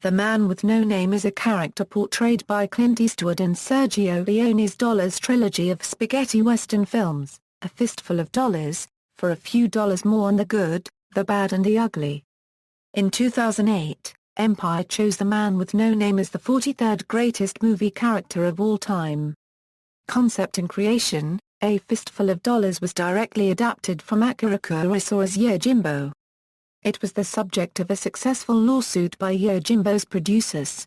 The Man with No Name is a character portrayed by Clint Eastwood in Sergio Leone's Dollars trilogy of spaghetti western films, A Fistful of Dollars, For a Few Dollars More and The Good, the Bad and the Ugly. In 2008, Empire chose The Man with No Name as the 43rd greatest movie character of all time. Concept and creation: A Fistful of Dollars was directly adapted from Akira Kurosawa's Yojimbo. It was the subject of a successful lawsuit by Yojimbo's producers.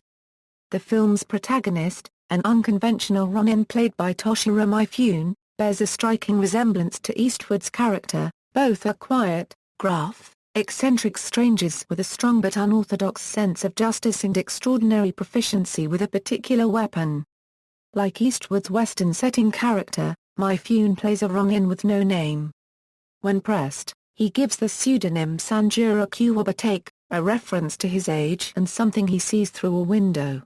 The film's protagonist, an unconventional Ronin played by Toshiro Mifune, bears a striking resemblance to Eastwood's character. Both are quiet, gruff, eccentric strangers with a strong but unorthodox sense of justice and extraordinary proficiency with a particular weapon. Like Eastwood's Western-setting character, Mifune plays a Ronin with no name. When pressed, he gives the pseudonym Sanjuro Kuwabatake, a reference to his age and something he sees through a window.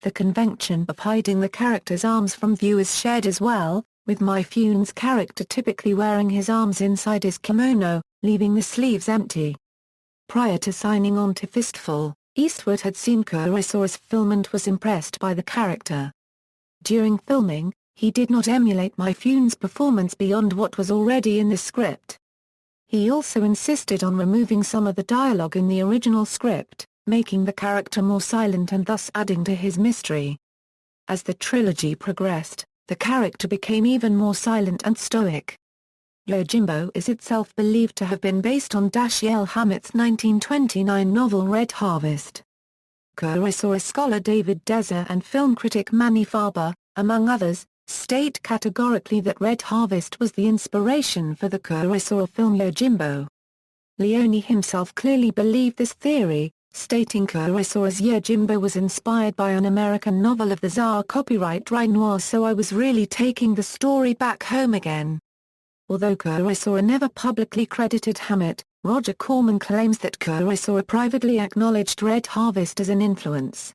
The convention of hiding the character's arms from view is shared as well, with Mifune's character typically wearing his arms inside his kimono, leaving the sleeves empty. Prior to signing on to Fistful, Eastwood had seen Kurosawa's film and was impressed by the character. During filming, he did not emulate Mifune's performance beyond what was already in the script. He also insisted on removing some of the dialogue in the original script, making the character more silent and thus adding to his mystery. As the trilogy progressed, the character became even more silent and stoic. Yojimbo is itself believed to have been based on Dashiell Hammett's 1929 novel Red Harvest. Kurosawa scholar David Deser and film critic Manny Farber, among others, state categorically that Red Harvest was the inspiration for the Kurosawa film Yojimbo. Leone himself clearly believed this theory, stating Kurosawa's Yojimbo was inspired by an American novel of the Tsar copyright Rye Noir, so I was really taking the story back home again. Although Kurosawa never publicly credited Hammett, Roger Corman claims that Kurosawa privately acknowledged Red Harvest as an influence.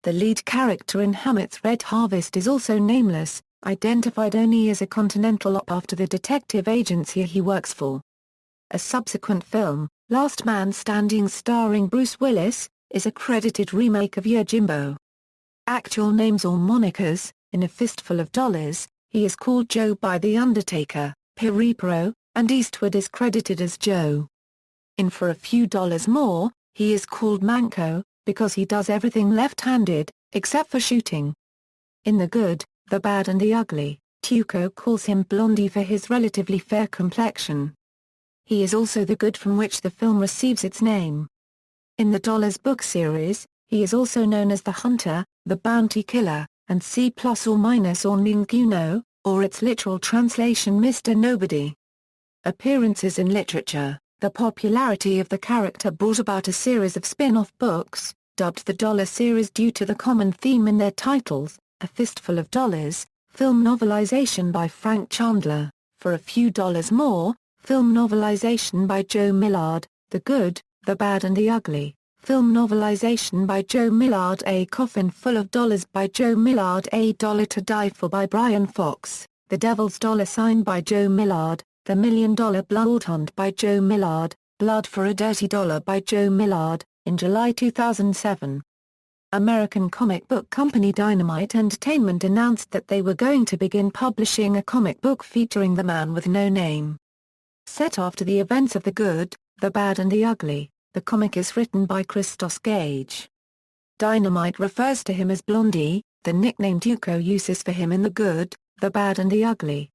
The lead character in Hammett's Red Harvest is also nameless, identified only as a Continental op after the detective agency he works for. A subsequent film, Last Man Standing starring Bruce Willis, is a credited remake of Yojimbo. Actual names or monikers: in A Fistful of Dollars, he is called Joe by The Undertaker, Peripero, and Eastwood is credited as Joe. In For a Few Dollars More, he is called Manco, because he does everything left-handed, except for shooting. In The Good, the Bad and the Ugly, Tuco calls him Blondie for his relatively fair complexion. He is also the good from which the film receives its name. In the Dollars book series, he is also known as the Hunter, the Bounty Killer, and C plus or minus or Ninguno, or its literal translation Mr. Nobody. Appearances in literature: the popularity of the character brought about a series of spin-off books, dubbed the Dollar series due to the common theme in their titles: A Fistful of Dollars, film novelization by Frank Chandler; For a Few Dollars More, film novelization by Joe Millard; The Good, the Bad and the Ugly, film novelization by Joe Millard; A Coffin Full of Dollars by Joe Millard; A Dollar to Die For by Brian Fox; The Devil's Dollar Sign by Joe Millard; The $1 Million Blood Hunt by Joe Millard, Blood for a Dirty Dollar by Joe Millard, in July 2007. American comic book company Dynamite Entertainment announced that they were going to begin publishing a comic book featuring The Man with No Name. Set after the events of The Good, the Bad and the Ugly, the comic is written by Christos Gage. Dynamite refers to him as Blondie, the nickname Tuco uses for him in The Good, the Bad and the Ugly.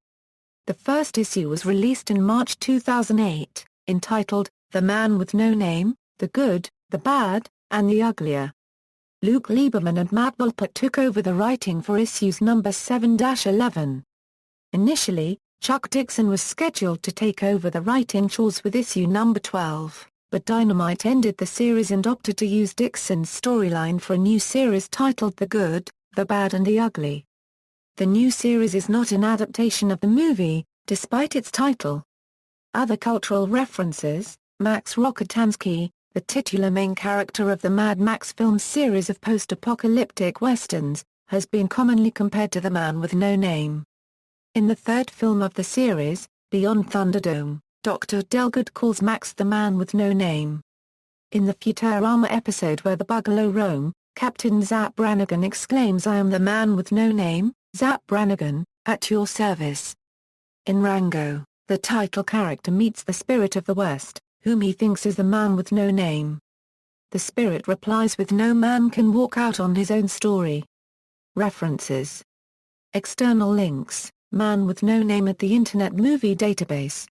The first issue was released in March 2008, entitled, The Man with No Name, The Good, the Bad, and the Uglier. Luke Lieberman and Matt Volpert took over the writing for issues number 7-11. Initially, Chuck Dixon was scheduled to take over the writing chores with issue number 12, but Dynamite ended the series and opted to use Dixon's storyline for a new series titled The Good, the Bad and the Ugly. The new series is not an adaptation of the movie, despite its title. Other cultural references: Max Rokitansky, the titular main character of the Mad Max film series of post-apocalyptic westerns, has been commonly compared to The Man with No Name. In the third film of the series, Beyond Thunderdome, Dr. Delgood calls Max the Man with No Name. In the Futurama episode Where the Buggalo Roam, Captain Zapp Brannigan exclaims, "I am the man with no name, Zapp Brannigan, at your service." In Rango, the title character meets the Spirit of the West, whom he thinks is the man with no name. The Spirit replies with, "No man can walk out on his own story." References. External links: Man with No Name at the Internet Movie Database.